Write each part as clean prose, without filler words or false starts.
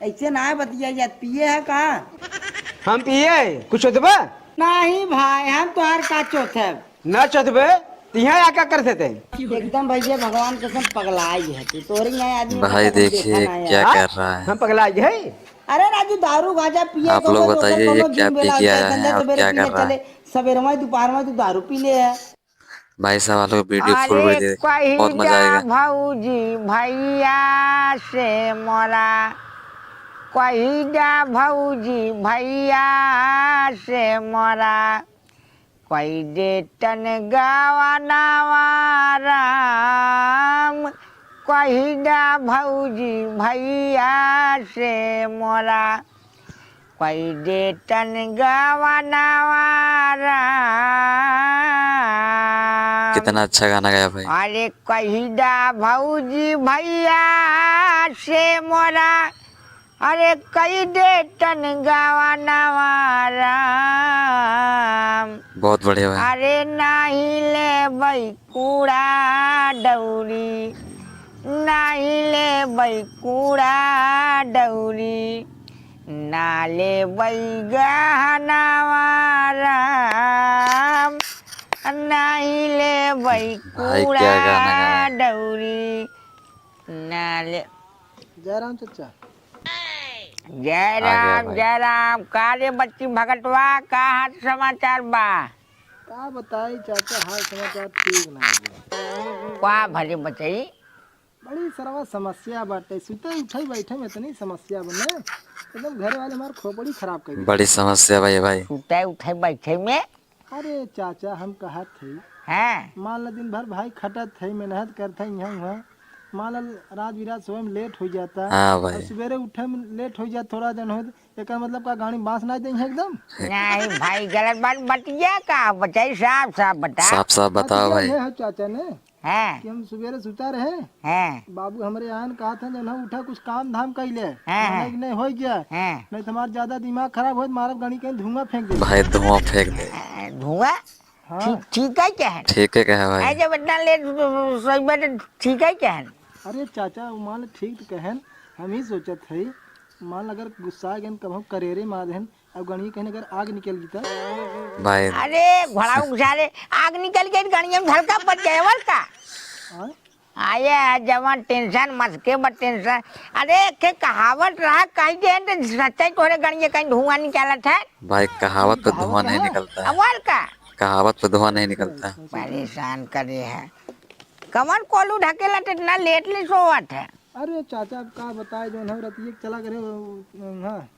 ऐसे ना बतिया जात पिए है कहाँ? हम पिए कुछ होतबे नहीं भाई हम तो हर का चौथ है। न चोतबे तिहा या क्या करते थे। एकदम भैया भगवान कसम पगलाई है तू तोरी यहाँ आदमी को भाई कभी देखा देखिए ना क्या यार। कर रहा है। हम पगला गए। अरे राजू दारू गांजा पिए आप को लोग ओकर बताइए ये कोनो क्या दिन पी बेला के होता है आया है संध्या और सवेरे क्या कर पीने रहा चले। है। सवेरे में दोपहर में तू दारू पी ले है। भाई साहब आप लोग वीडियो फुल अरे वीडियो बहुत मजा कहिदा आएगा। भौजी भैया से मोरा कहिदा भौजी भैया से मोरा कोई दे तन गवानावा राम कहिदा भौजी भैया से मोरा कोई दे तन गवानावा राम। कितना अच्छा गाना गाया भाई। अरे कहिदा भौजी भैया से मोरा अरे कई दे तन गवानावा राम। बहुत बढ़िया भाई। अरे नाही ले बई कूड़ा डौरी नाही ले बई कूड़ा डौरी नाले बई गहनावा राम नाही ले बई भाई कूड़ा क्या गाना गाया। डौरी नाले। जय राम चचा। जय राम काले बच्ची भगतवा का हाथ समाचार बा। का बताई चाचा हाल समाचार ठीक नहीं बा। का भले बचई बड़ी सरवा समस्या बाटे सुते उठे बैठे में इतनी समस्या बने एकदम घर वाले हमारे खोपड़ी खराब कर दी। बड़ी समस्या भाई भाई। सुते उठे बैठे में अरे चाचा हम कहत थे हैं मान ला दिन भर भाई खटत थे मेहनत करते यहाँ वहाँ मान ला रात बिरात सोए में लेट हो जाता हाँ और भाई। सवेरे उठे में लेट हो जाता थोड़ा जन हो एक मतलब का गाड़ी बांस ना दें एकदम नहीं भाई गलत बात बतिया का बचाई साफ साफ बता साफ साफ बताओ बतिया भाई। ये है चाचा ने हैं कि हम सवेरे सुता रहे हैं बाबू हमारे यहाँ ने कहा था जब हम उठा कुछ काम धाम कर ले हाँ। नहीं हो गया हैं नहीं तो हमारा ज्यादा दिमाग खराब हो मारब गाड़ी कहीं धुआं फेंक दे। भाई धुआं फेंक दे। धुआं हाँ ठीक है क्या है ठीक है क्या भाई। ऐसे इतना लेट सोई बैठे ठीक है क्या है। अरे चाचा मान ठीक तो कहन हम ही सोचत है मान अगर गुस्सा गन कब करेरे मारन अब गणी कहीं अगर आग निकल गई था। भाई अरे घोड़ा उछाले आग निकल गई गाड़िया में धड़का पड़ गया वर का हाँ? आया जवान टेंशन मस्के बट टेंशन। अरे के कहावत रहा कहीं दे तो सच्चाई तोरे गाड़िया कहीं धुआं निकाला था भाई कहावत पे धुआं नहीं निकलता है। अवर का कहावत पे धुआं नहीं निकलता है। परेशान करे है कमर कोलू ढकेला तो इतना लेटली सोवत है। अरे चाचा अब का बताए जो है रतिये चला करे हाँ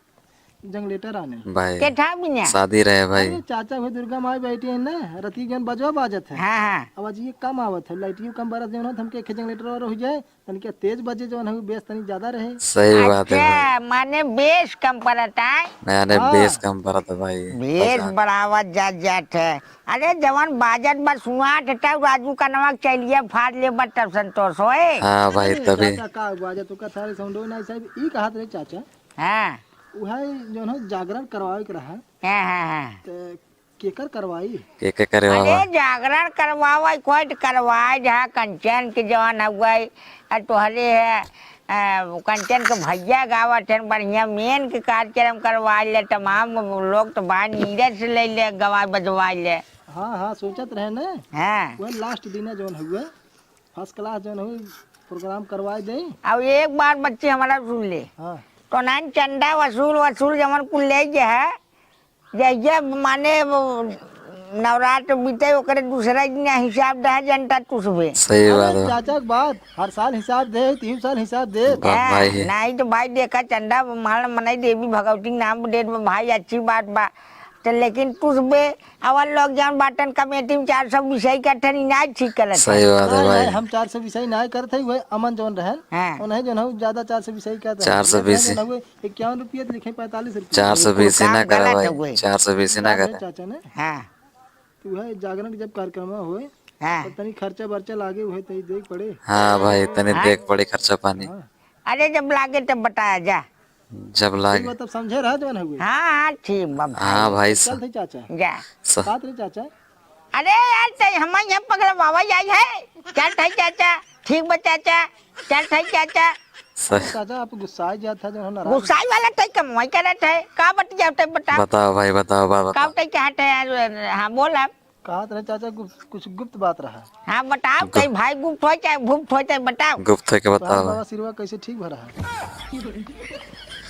जंगलेटर आने भाई के था बिना शादी रहे भाई। अरे चाचा वो दुर्गा माई बैठी है ना रती जन बजवा बाजत है हाँ हाँ अब अजी कम आवत है लाइटियो कम बरस जो है हमके जंगलेटर और हो जाए तनी क्या तेज बजे जो है बेस तनी ज्यादा रहे। सही बात है भाई। अच्छा माने बेस कम पड़ता है नया ने हाँ। बेस कम पड़ा था भाई। बेस बढ़ावत जात है। अरे जवान बाजत बस सुनाट है राजू का नमक चलिए फाड़ ले बट तब संतोष होए। हाँ भाई अरे तभी। चाचा का बाजत का सारे साउंड ना साहब ई कहत रहे चाचा हाँ वह जो है जागरण करवाए के रहा हाँ हाँ हाँ तो केकर करवाई। के करे अरे बाबा। जागरण करवावा कोई तो करवाए जहाँ कंचन के जवान हुआ तोहरे है कंचन के भैया गावत है बढ़िया मेन के कार्यक्रम करवा ले तमाम लोग तो बाहर नीरज से ले ले गवाए बजवा ले। हाँ हाँ सोचत रहे ना हाँ वह लास्ट दिन जो हुए फर्स्ट क्लास जो हुई प्रोग्राम करवाए दे। अब एक बार बच्चे हमारा सुन ले हाँ तो नान चंदा वसूल वसूल जमन कुल ले जे है जैसे माने नवरात्र बीते ओकरे दूसरा दिन हिसाब दे जनता तुसबे। सही बात अरे है चाचा के बात हर साल हिसाब दे 3 साल हिसाब दे। भाई। नहीं तो भाई देखा चंदा माल मनाई देवी भगवती नाम डेट में भाई अच्छी बात बा तो लेकिन तुसबे अवर लोग जान बाटन कमेटी में 400 विषय का ठनी ना ठीक करत सही बात है नहीं, भाई। नहीं, हम 400 विषय नहीं करते वह अमन जोन रहन हाँ। उन्हें जो है ज्यादा 400 विषय कहते 420 51 रुपये लिखे 45 रुपये 420 काम ना करे गलत भाई। हुए। 420 ना करे। चाचा ने हाँ कि वह जागरण के जब कार्यक्रम हुए हाँ तो तनी खर्चा बर्चा लागे हुए तनी देख पड़े। हाँ भाई तनी हाँ? देख पड़ी खर्चा पानी। हाँ अरे जब लागे तब बताया जा। जब ठीक लागे। बात तब समझे रहा जो हुए। हाँ हाँ ठीक बा हाँ भाई चल थे चाचा जा। बात रही चाचा अरे यार ते हम यहाँ पकड़ बाबा आई है क्या था चाचा ठीक बा चाचा, चल ठीक चाचा। सही चाचा आप गुस्सा जाता जो नाराज गुस्साई वाला तय कमवाई करत है का बत जाते बता बताओ भाई बताओ बात का बताओ। तय क्या है। हाँ बोल अब। कहा रहे चाचा कुछ गुप्त बात रहा। हाँ बताओ कहीं भाई गुप्त हो चाहे भुक्त हो चाहे बताओ। गुप्त है के तो बताओ बाबा भाई। सिरवा कैसे ठीक भरा है?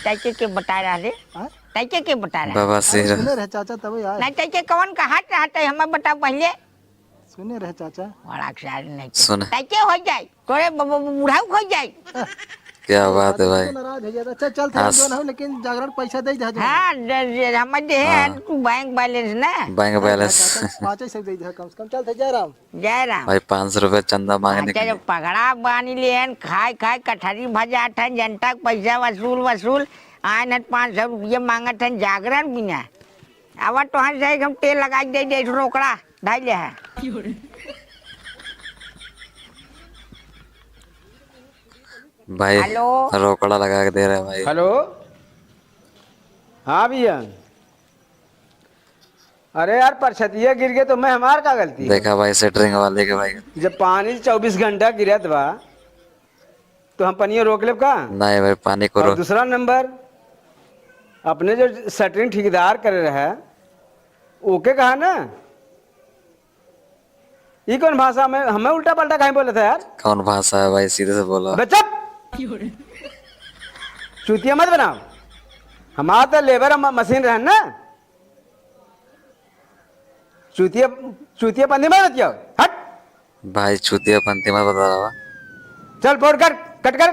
तैके के बता रहा रे, हाँ? तैके के बता रहा बाबा अरे सिर सुने रहे चाचा तब आए। नहीं तैके कौन का हाथ रहता है हमें बताओ पहले। सुने रहे चाचा। बड़ा अक्षर नहीं सुन तैके हो जाए तोरे बुढ़ाऊ हो जाए। क्या बात है चाचा भाई। तो नाराज हो जाता। अच्छा चल थे हाँ, जो ना हो लेकिन जागरण पैसा दे जा। हाँ हमें दे हाँ। तू बैंक बैलेंस ना। Bank balance. चाचा 5 सौ दे जा कम से कम। चल थे जय राम। जय राम। भाई 500 रुपए चंदा मांगने के अच्छा जो लिए। पगड़ा बानी लियन खाए खाए कठहरी भजा ठन जनता के पैसा वसूल आए न 500 रुपये मांगत हन जागरण बिना। अब तो हर से हम तेल लगा दे रोकड़ा ढाई ले है। भाई हेलो। रोकड़ा लगा के दे रहे हैं भाई। हेलो। हाँ भैया। अरे यार परछतिया गिर गए तो मैं हमार का गलती है? देखा भाई सेटरिंग वाले के भाई। जब पानी 24 घंटा गिरत बा तो हम पनिया रोक लेब का? नहीं भाई पानी को और रोक। दूसरा नंबर अपने जो शटरिंग ठेकेदार करे रहे ओके कहा ना। ये कौन भाषा में हमें उल्टा पलटा कहीं बोले था यार? कौन भाषा है भाई सीधे से बोलो। बच्चा चूतिया मत बनाओ। हमारा तो लेबर मशीन रहे ना। चूतिया चूतिया पंदी मत बतियाओ। हट भाई चूतिया पंथी मत बता रहा। चल फोन कर कट कर।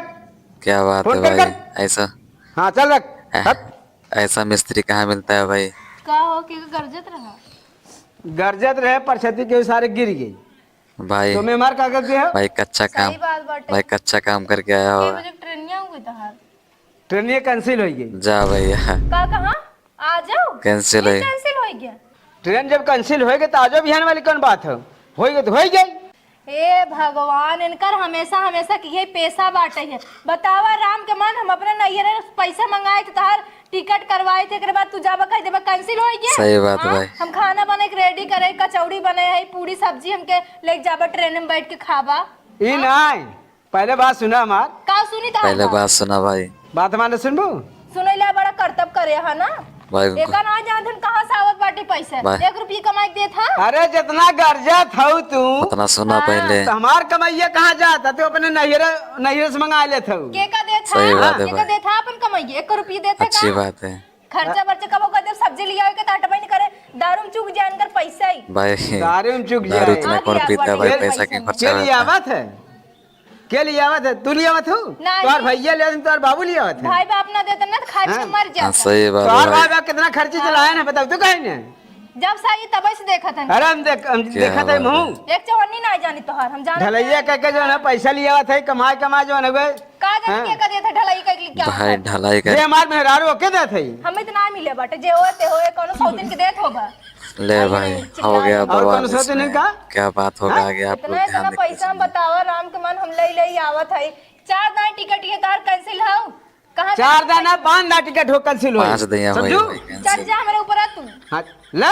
क्या बात है फोन कर भाई। कर। ऐसा हाँ चल रख। हट। ऐसा मिस्त्री कहाँ मिलता है भाई। का हो के गरजत रहा। गरजत रहे परछती के सारे गिर गई भाई तो मैं मार कागज दिया। भाई कच्चा काम। सही बात बाटे। भाई कच्चा काम करके आया के होगा। बजे ट्रेनिया हुई तहार। ट्रेन ये कैंसिल हो गई। जा भैया का कहा आ जाओ। कैंसिल ये है। कैंसिल हो गया। ट्रेन जब कैंसिल हो गई तो आजो बिहान वाली कौन बात है? हो गई तो हो गई। हे भगवान इनकर हमेशा हमेशा की यही पैसा बाटे है। बतावा राम के मन हम अपने नैहरे पैसा मंगाए थे तहार टिकट करवाए थे एकरे बाद तू जाबा कह देबा कैंसिल हो गया। सही बात है हाँ? भाई। हम खाना बने के रेडी करे कचौड़ी बने है पूरी सब्जी हमके ले जाबा ट्रेन में बैठ के खाबा। ये नहीं पहले बात सुना हमार। का सुनी तहार पहले बात सुना भाई। बात हमारे सुनबू। सुनैला बड़ा करतब करे है ना। भाई एका ना जानथन कहां से आवत बाटे पैसा। भाई। 1 रुपया कमाई देत हा। अरे जितना गरजत हो तू उतना सुना हाँ। पहले। तो हमार कमाइया कहाँ जाता? तू अपने नैहरे से मंगा लेते हो। के का देत सही बात है के का भाई। देत हा अपन कमाई 1 रुपया देत अच्छी का। बात है खर्चा बर्चा कबो कर दे सब्जी लिया के ताट नहीं करे दारू में चूक जानकर पैसा ही। भाई। दारू में चूक दारू जाए। इतना आ कौन गया पीता है बड़ी भाई। बड़ी पैसा पैसा क्यों में। खर्चा के लिए करता है। आवत है? के लिए आवत है? तू लिए आवत हो? नहीं। तुम्हार भैया ले तुम्हार बाबू लिए आवत है? भाई बाप ना देता ना तो खा के हाँ। मर हाँ जाता। सही बात है तुम्हार भाई भाई। बाप कितना खर्चे चलाए ना बताओ तो कहीं ने। जब सही तब से देखा था। अरे हम देखा था बात मुँह एक चवन्नी ना जानी तोहार हम जान ढलैया कह के जो है ना पैसा लिया हुआ था कमाए कमाए जो है ना वे का जाने के का देत ढलाई कर क्या भाई ढलाई ये कर हमार मेहरारू ओके दे थे। हम इतना मिले बाटे जे होते होए कोनो 100 दिन के देत होगा। ले भाई हो गया और बवाल कौन सोचते नहीं इसमें। का? क्या बात होगा आगे आप लोग इतना ध्यान इतना दें। पैसा हम बतावा राम के मन हम ले आवत है 4 दाई टिकट ये तार कैंसिल हो कहां 4 दाना 5 ना टिकट हो कैंसिल हो 5 दिया भाई। समझू। भाई चढ़ cancel। जा हमारे ऊपर आ तू। हाँ, ले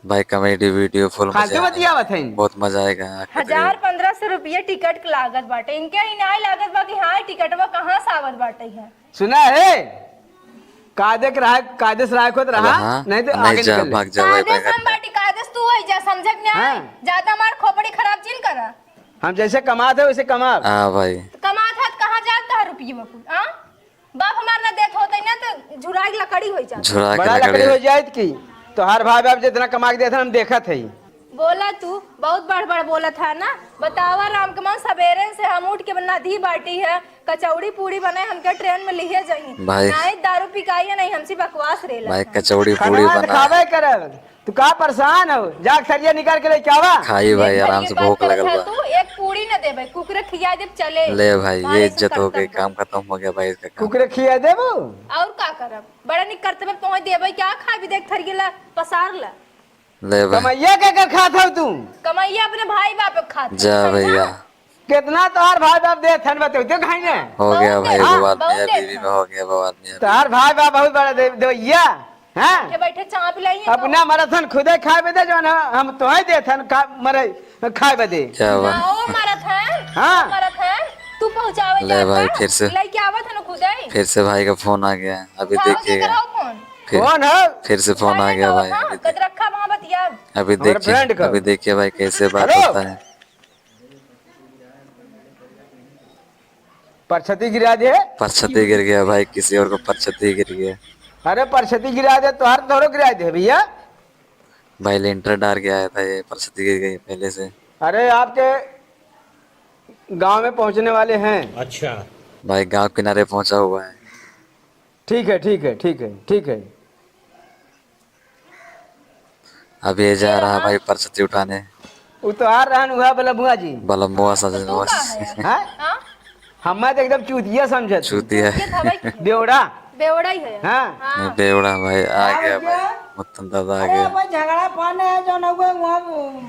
भाई कॉमेडी वीडियो फुल फालतू मजा बतिया आएगा। बतियावत हईं। बहुत मजा आएगा। 1000-1500 रुपया टिकट के लागत बाटे इनके ही नहीं लागत बा कि हाँ टिकटवा कहाँ से आवत बाटे है। सुना है कायदे से राय खुद रहा हाँ, नहीं तो नहीं आगे जा निकल ले। भाग जा भाई कागज हम बैग। बाटी कागज तू है जा समझ में आए हाँ। ज्यादा मार खोपड़ी खराब चिन करा। हम जैसे कमाते वैसे कमा। हाँ भाई तो कमा था कहाँ जाता है रुपये में कुल हाँ बाप हमार ना देत होते ना तो झुराई लकड़ी हो जाता। झुरा के बड़ा लकड़ी हो लकड़ी। जाए की तो हर भाई बाप जितना कमा के देते हम देखा थे। बोला तू बहुत बड़ बड़ बोला था ना। बतावा राम के मन सवेरे से हम उठ के नदी बाटी है कचौड़ी पूड़ी बनाए हमके ट्रेन में लिए जाई भाई। नहीं दारू पिकाई नहीं हमसे बकवास रेला भाई कचौड़ी पूड़ी खाना बना खावे कर तू का परेशान हो जाग सरिया निकाल के ले क्या हुआ? खाई भाई एक आराम बार से ये भूख बात लगल करत है बा। तू एक पूड़ी न देबे कुकरे खिया दे चले ले भाई मारे ये से इज्जत हो गई करतब काम खत्म हो गया भाई इसका काम। कुकरे खिया देबो और का करब बड़ा निक करतबे पहुंच देबे क्या खा भी देख थरगिला पसार ला ले भाई कमाइया के कर खाता हो तू? कमाइया अपने भाई बाप खा जा भैया कितना तोहार भाई बाप दे थन बताओ तो कहीं ने हो गया भाई बहुत बवाल बहुत मियां देर बीवी था। में हो गया बवाल मियां तोहार भाई बाप बहुत बड़ा देवैया हैं। के बैठे चाप लाई अपना मराथन खुदे खाए बदे जो ना हम तो है दे थन मरे खाए बदे। क्या हुआ। ओ मारत है हाँ मरत है तू पहुंचावे ले भाई, फिर से। लेके आवत है ना खुद ही फिर से भाई का फोन आ गया, अभी उठाओ के देखिएगा। कराओ फोन फिर कौन है? फिर से फोन आ गया भाई, हां कद रखा वहां बतिया अभी हमारा friend देखिए, का। अभी देखिए भाई कैसे बात हेलो? होता है। परछती गिरा दे। परछती गिर गया भाई, किसी और को परछती गिर गया अरे परछती गिरा दे तो हर थोड़ो गिरा दे भैया। भाई। लेंटर डाल के आया था, ये परछती गिर गई पहले से। अरे आपके गांव में पहुंचने वाले हैं। भाई गांव किनारे पहुंचा हुआ है। ठीक है ठीक है ठीक है ठीक है। अब ये जा रहा भाई परछती उठाने, वो तो आ रहा हुआ बलबुआ जी। बलमुआ तू सजनवा का है हैं? हां हमें तो एकदम चूतिया समझत। चूती है। ये था भाई बेवड़ा। बेवड़ा ही है हाँ हां बेवड़ा भाई आ गया भाई, मुत्तन दादा आ अरे गया। भाई झगड़ा पाने है जो ना हुआ वहाँ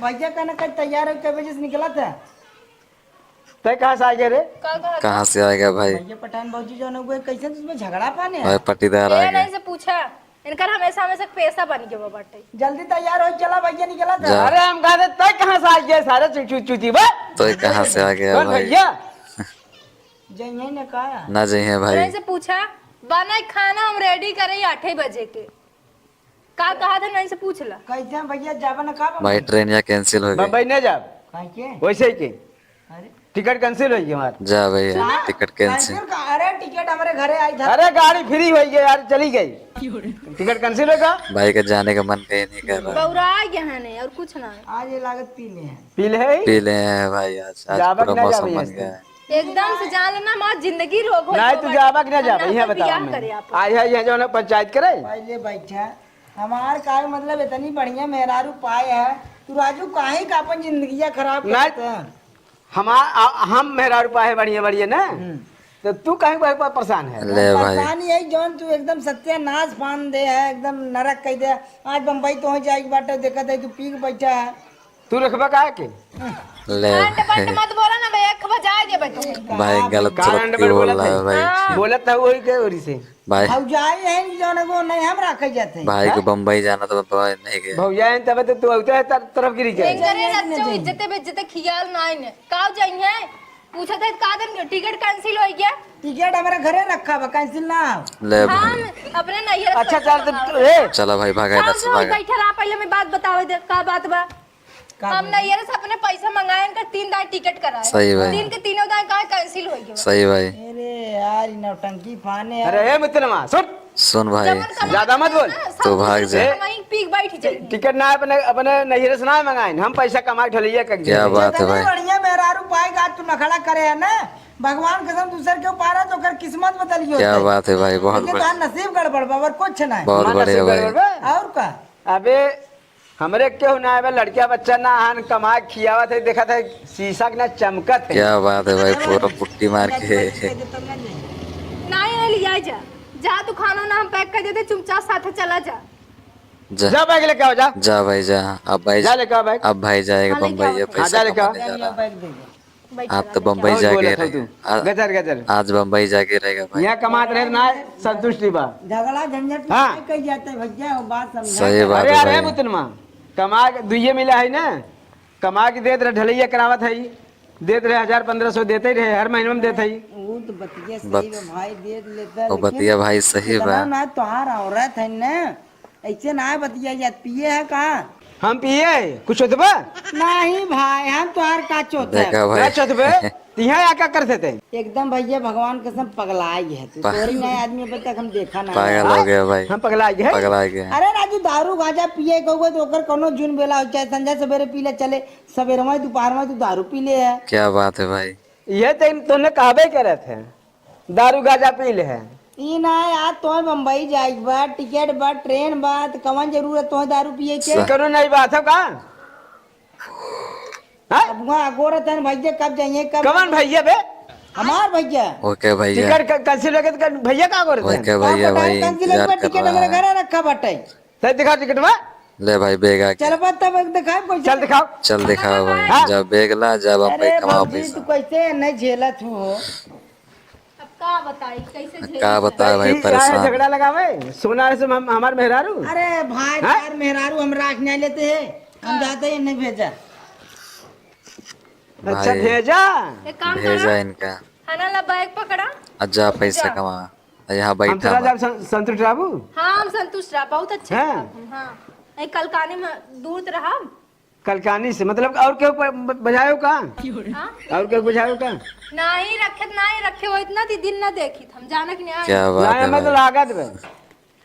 भैया कहना कहीं तैयार हो के बजे से निकला था। तय कहाँ से आ गए रे? का कहाँ से आ गया भाई? भैया पठान बाबूजी जो ना हुआ कैसे तुझमें झगड़ा पाने भाई है। पट्टीदार आ ये गया। नहीं से पूछा इनकर हमेशा हमेशा पैसा बन के बाटे जल्दी तैयार हो चला भैया निकला था। जा। अरे हम कहा तय कहाँ से आ गए सारे चूती बा? तो ये कहाँ से आ गया कौन भाई? भैया? जय यही ने कहा ना जाइए भाई। नहीं से पूछा बना खाना हम रेडी करे 8 बजे के का कहा था नहीं से पूछ ला कैसे हम भैया जाबा ना कहा भाई ट्रेन या कैंसिल हो गई। बम्बई नहीं जा कहीं के वैसे ही के अरे टिकट कैंसिल हो गई हमारी। जा भैया, टिकट कैंसिल। कैंसिल का अरे टिकट हमारे घरे आई था। अरे गाड़ी फ्री हो गई यार, चली गई। टिकट कैंसिल होगा। भाई का जाने का मन कहीं नहीं कर रहा। बौरा गया है नहीं और कुछ ना है आज ये लागत पीले हैं। पी ले पी ले हैं भाई, आज जाबा पूरा कि ना मौसम जाबा बन ये गया है। एकदम से जान लेना मां जिंदगी रोग हो नहीं तू जाबा कि ना जाबा यहाँ बताओ बियाह हमें। करे आप आज है यहाँ जो है ना पंचायत करे। पहले बैठा हमार का मतलब इतनी बढ़िया मेहरारू पाए है तू राजू काहे का अपन जिंदगी खराब नहीं। करता है। हम मेहरा रुपया है बढ़िया बढ़िया ना, तो तू कहीं परेशान है। ले भाई, परेशानी यही जौन तू एकदम सत्यानाश फान दे है एकदम नरक कह दे। आज बम्बई तो हो जाएगी बाटे देखा था तू पी के बैठा है। तू रखबा काहे के? ले अंड भाई, बंड मत बोला ना भैया खबर जा दे बच्चे भाई गलत कारण सलत अंडर क्यों बोल बोलत रहा है है। भाई? बोलत था वही के ओरी से। भाई भौजाई है कि जौन वो नहीं हम रखे जाते। भाई को बम्बई जाना तो बम्बई नहीं गया। भौजा है तब तो तू औते है तरफ गिरी के। करे रच्चो इज्जत बेइज्जत खियाल ना है काव जाइए पूछा था का दिन टिकट कैंसिल हो गया टिकट हमारे घरे रखा बा कैंसिल ना हो। ले हम भाई, अपने नहीं अच्छा चल तो ए चला भाई भागा इधर से भागा। बैठा रहा पहले मैं बात बतावे दे का बात बा हम नहीं से अपने पैसा मंगाए इनका 3 दान टिकट कराए सही भाई। 3 के तीनों दान का कैंसिल हो गया सही भाई, अरे यार नौटंकी फाने अरे ए मित्रमा सुन सुन भाई, ज्यादा मत बोल। तो भाग जा। वहीं पीक बैठ जाए टिकट ना अपने अपने नैहरे से ना मंगाए, हम पैसा कमा के ढलिया कर क्या बात है जितनी भाई? बढ़िया मेहरारू पाएगा आज तू नखड़ा करे है ना भगवान कसम दूसर के पारा तो कर किस्मत बदलियो क्या बात है भाई, बहुत लेकिन बढ़िया, तोहार नसीब गड़बड़ बा और कुछ ना है। बहुत बढ़िया भाई। और का अबे हमरे क्यों ना है लड़किया बच्चा ना हन कमा के खियावत है, देखा था शीशा के ना चमकत है। क्या बात है भाई, पूरा पुट्टी मार के। नहीं लिया जा तू खाना ना हम पैक कर देते चुपचाप साथ चला जा जा जा बैग लेके आओ जा। जा भाई जा। अब भाई जा लेके आओ बैग। अब भाई जाएगा हाँ, लेके बम्बई, आओ। ये हाँ, पैसा जा लेके आओ। कमाने जा रहा है। बैग दे दे। बैठ आप तो चला, बम्बई और जाके बोला था रहेगा। तू गजर गजर आज बम्बई जाके रहेगा भाई। यहाँ कमात रहे ना संतुष्टि बा। झगड़ा झंझट हाँ। नहीं कही जाते भैया वो बात समझा। सही बात अरे है यार है भाई। मुतनमा कमा के दुइये मिला है ना, कमा के देत रहे ढलैया करावत है, देत रहे 1000-1500 देते ही रहे, हर महीने में देते ही। वो तो बतिया सही बत- में भाई दे लेता वो बतिया भाई सही इतना बा। ना तोहार औरत है ना ऐसे ना बतिया जात पिए है कहाँ हम पिए कुछ होतबा नहीं भाई हम तोहार का चोत है। देखा क्या भाई, चोतबे तिहा या क्या करते थे? एकदम भैया भगवान कसम पगलाई है तू तोरी नए आदमी अभी तक हम देखा ना पागल हो गया भाई, हम पगला गए। पगला गया। अरे राजू दारू गांजा पिए कहोगे तो ओकर कोनो जून बेला हो चाहे संजय सवेरे पी ले चले सवेरे में दोपहर में तू दारू पी ले है। क्या बात है भाई, ये तो तूने कहबे करे थे दारू गाजा पी ले है। ई ना आज तो बम्बई जाए बा टिकट बा ट्रेन बा तो कवन जरूरत तो दारू पिए के करो नहीं बात है का? हाँ? अब वहाँ गोरत है भैया कब जाइए कब कवन भैया बे? हमार भैया ओके भैया, टिकट कैंसिल हो गया तो भैया का करे थे? ओके भैया भाई, कैंसिल इंतजार कर टिकट रहा हमारे है। घर रखा बटे सही दिखाओ टिकट में। ले भाई बैग आ चल बा तब दिखाए कोई चल दिखाओ। चल दिखाओ हाँ। भाई, जा बैग ला, जा बम्बई अरे कमाओ बाबूजी पैसा। तू कैसे नहीं झेलत हो अब का बताई कैसे झेल क्या बता भाई, ई यहाँ परेशान। झगड़ा लगावे सोना से हमार मेहरारू। अरे भाई हाँ? 4 मेहरारू हम राख नहीं लेते हैं हम जाते हैं नहीं भेजा अच्छा भाई भेजा। एक काम भेजा करा इनका। खाना ला बैग पकड़ा। अच्छा पैसा जा। कमा। यहाँ हम बैठा तो मैं। संतुष्ट बाबू। हाँ हम संतुष्ट रहा, बहुत अच्छे हैं? हैं आप हम, हाँ नहीं कलकानी में दूर रहा। कलकानी से मतलब और क्यों बजायो का? हाँ और क्यों बुझायो का? नहीं रखे वो इतना दिन ना देखी हम जाना कि नहीं क्या बात लाए है हमें तो भाई। लागत बे।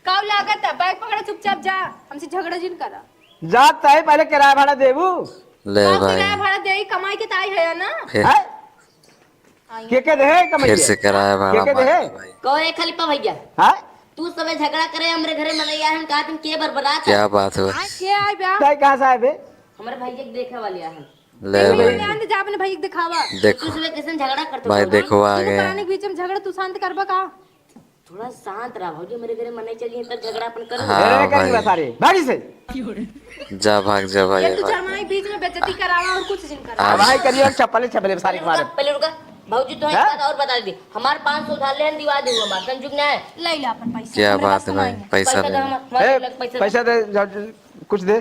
कब लागत है, बैग पकड़ा चुपचाप जा, हमसे झगड़ा जिन करा। जात है पहले किराया भाड़ा देबू। ले कब भाई। किराया भाड़ा दे, कमाई के ताई है ना। फिर हैं? आई के दे फिर से किराया भाड़ा के दे मांगे भाई। कहे खलीफा भैया हैं? तू सबे झगड़ा करे हमरे घरे मनैया हम कहा तुम के बरबरात है क्या बात है भाई। के आई ब्याह ताई कहाँ से आए बे? हमारे भैया के देखे वाली है ले देखो भाई। ध्यान दे, जा अपने भाई के दिखावा। तू देखो सबे किसन झगड़ा करते भाई हो देखो आ तीनों गए। प्राणी के बीच में झगड़ा तू शांत करबा का। थोड़ा शांत रहा भौजी, मेरे घरे मनाई चलिए तब झगड़ा अपन करो। हाँ अरे करी भाई। बता रे भागी से। जा भाग जा भाई। ये तू जमाई बीच में बेइज्जती करावा और कुछ जिन करा। अब भाई करियो चप्पल छपले सारी पहले मारे। रुका, पहले रुका भौजी तो एक हैं? बात और बता दी, हमारे 500 उधार ले दिवा दे हमार संजुग ना है। ले ले अपन पैसा, क्या हमरे बात पास है भाई। कमाई है। पैसा दे ले। हमारे लग पैसा पैसा दे कुछ दे।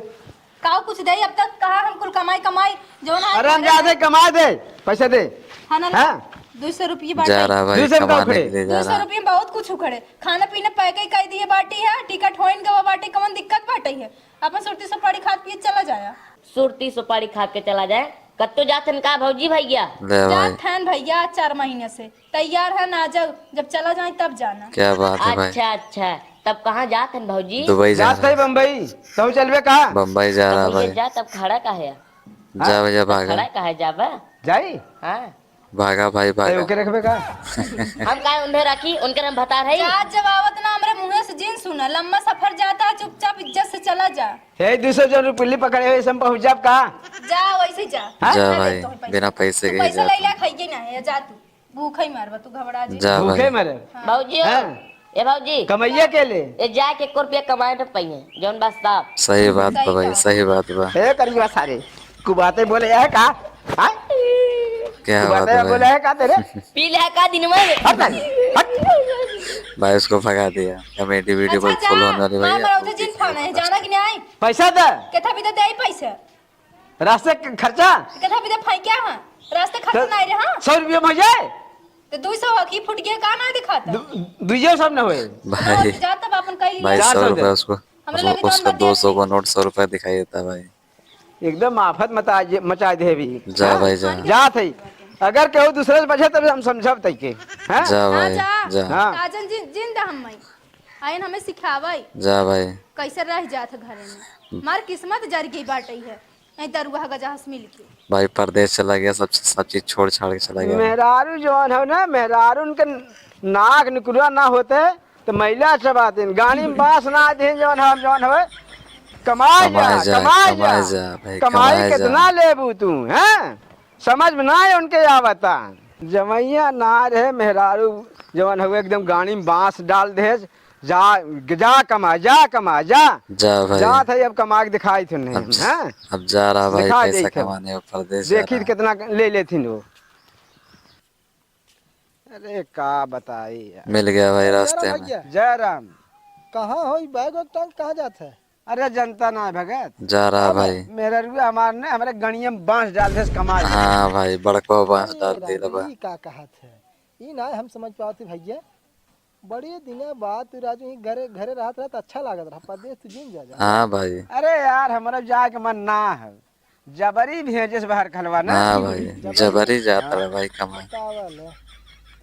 काऊ कुछ दे, अब तक कहा हम कुल कमाई जो ना अरे हम जाते कमा दे पैसा दे। खाना हाँ? 200 रुपये जा बाटी, रहा भाई दूसरे में कमाने उखड़े। के लिए जा 200 रहा। रुपये में बहुत कुछ उखड़े। खाना पीना पैके कह दिए बाटी है, टिकट होइन के वो बाटी कौन दिक्कत बाटे है। अपन सुरती सुपारी खाद पिए चला जाया। सुरती सुपारी खा के चला जाए। कत्तो जातन का भौजी भैया ले भाई। जात हैं भैया 4 महीने से तैयार है ना, जाओ जब चला जाए तब जाना। क्या बात है भाई। अच्छा अच्छा तब कहाँ जातन भौजी? दुबई जा जाते रहा। बम्बई तो चलबे कहा? बम्बई जा रहा भैया भाई। जा तब खड़ा का है? जा भैया भागा। खड़ा का है जाबा? जाई हाँ भागा भाई अरे भागा। ओके रखबे का? हम का उन्हें रखी उनके हम बता रही। जात जब आवत ना हमरे मुंह से जिन सुना, लंबा सफर जाता है चुपचाप इज्जत से चला जा। हे 200 जो पुल्ली पकड़े हुए सब पहुंच जाब का? जा वैसे जा। जा मैं भाई देता हूँ पैसा। बिना पैसे तू के ही पैसा जा। ले ले खाइए ना है, जा तू भूख ही मारबा, तू घबरा जी। जा भूखे भाई। मरे भौजी हैं? ए भौजी कमैया के ले। ये जाके 1 रुपया कमाए तो पाइए जौन बस साहब। सही बात बा भाई। सही बात बा। हे करियो सारे कुबाते बोले है का? हां क्या बात कुबाते है बोले भाई। है का तेरे? पी ले का दिन में हट हट। भाई उसको भगा दिया। कमेटी वीडियो पर अच्छा फॉलो जा, होने वाली मां भैया। मरा जिन खाना है, जाना कि नहीं आई? पैसा दे। केथा भी दे दे पैसा, रास्ते का खर्चा केथा भी दे फाइक्या हां, रास्ते खर्च नहीं रे हां। 100 रुपया में जाए। तो 200 हकी फुट गया का ना दिखाता। दुइयो सब न होए। भाई जा तब अपन कह भाई लिया। 100 रुपए उसको। हमरे लगे उसको तो 200 को नोट 100 रुपए दिखाई देता है भाई। एकदम आफत मचा दे भी। जा भाई जा। जा थई अगर केहू दूसरे से बचे तब हम समझब तई के हैं? जा हां भाई जा जा। हाँ। काजन जिंदा हम आइन हमें सिखावई जा भाई। कैसे रह जात घरे में। मार किस्मत जर गई बाटई है, नहीं दरुआ गजास मिल के। भाई परदेश चला गया। सब चीज छोड़ छाड़ के चला गया। मेहरारू जवान हो ना, मेहरारू उनके नाक निकुला ना होते तो महिला सब आते गाड़ी में बांस ना आते जवान हम जवान हो। कमाए जा कमाए जा भाई, कमाई कमाए जा। कितना लेबू तू हैं? समझ में ना है उनके आवता। जमैया ना रहे मेहरारू जवान हो एकदम गाड़ी में बांस डाल दे। जा जा कमा जा जा भाई। जा थे अब कमा के दिखाई थी नहीं हैं? अब जा रहा भाई दिखा पैसा देखे। कमाने परदेश जा देखी रहा। कितना ले लेथिन वो। अरे का बताई यार। मिल गया भाई रास्ते में। जय राम। कहाँ हो बैग वैग टांग कहाँ जाता है? अरे जनता ना है भगत। जा रहा भाई। मेरा रुपया हमारे ने हमारे गणिया में बांस डाल दे कमा ले। हाँ भाई बड़को बांस डाल दिला बा। ई का कहत है, ई ना हम समझ पाते भैया। बड़े दिन बाद तू राजू ही घरे घरे रहत अच्छा लागत रहा, परदेश तू जिन जा जा। हाँ भाई। अरे यार हमारा जाके मन ना है, जबरी भेजे से बाहर खलवा ना। हाँ भाई जबरी जाता है भाई कमाए। बतावल है,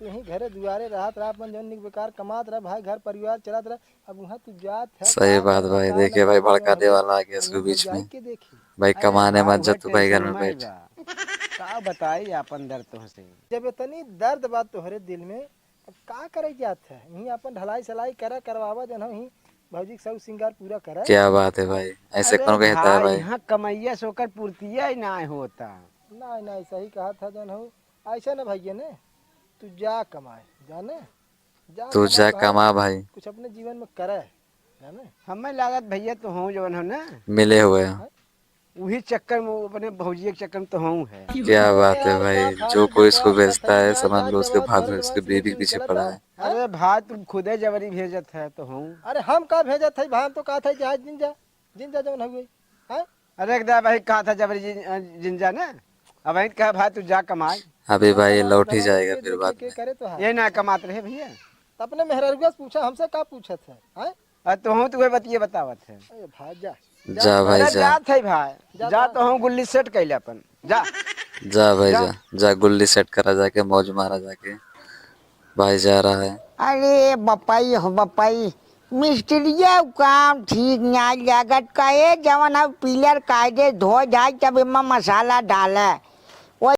तू ही घरे दुआरे रहत रहा, अपन जन निक बेकार कमात रहा, भाई घर परिवार चलत रहा। अब वहाँ तू जात है। सही बात भाई। देखिए भाई भड़काने वाला आ गया इसके बीच में। के देखी भाई कमाने मत जा तू भाई घर में बैठ। का बताई अपन दर्द तो से। जब इतनी दर्द बात तोहरे दिल में, अब का करे जात है? यही अपन ढलाई सलाई करे करवावा जन ही भौजी सब श्रृंगार पूरा करे। क्या बात है भाई। ऐसे अरे कौन कहता है भाई। यहाँ कमैया सोकर पूर्तिया ही ना होता। नहीं नहीं सही कहा था जन हो। ऐसा ना भैया ने, तू जा कमाए जाने, तू जा कमा, कमा भाई। कुछ अपने जीवन में करे जाने। हमें लागत भैया तो हूँ जवन हो ना, मिले हुए हैं। वही चक्कर में अपने भौजी के चक्कर में तो हूँ है। क्या बात है भाई। जो कोई इसको भेजता है समझ लो उसके भाग उसके बीवी के पीछे पड़ा है। अरे भाई तुम खुदे जबरी भेजत है तो हूँ। अरे हम का भेजा था भाई, हम तो कहा था जहाज जिन जा जवन हुए हैं। अरे एक दा भाई कहा था जबरी जिंजा ना। अब वहीं कहा भाई तू जा कमाए, अभी भाई ये लौट ही जाएगा फिर बाद के में। करे तो हाँ। ये ना कमाते रहे भैया। तो अपने मेहरारुआ से पूछा, हमसे का पूछत है हैं? तो हूँ तुम्हें बतिए बतावत है। अरे भाई जा जा भाई अरे जा, जा थे भाई, जा तो हूँ गुल्ली सेट कैले अपन, जा। जा भाई जा, जा गुल्ली सेट करा जाके, मौज मारा जाके। भाई जा रहा है। अरे बपाई हो बपाई, मिस्त्रिया काम ठीक नहीं लागत का, ये जवन अब पिलर कायदे धो जाए तब इमा मसाला डाले।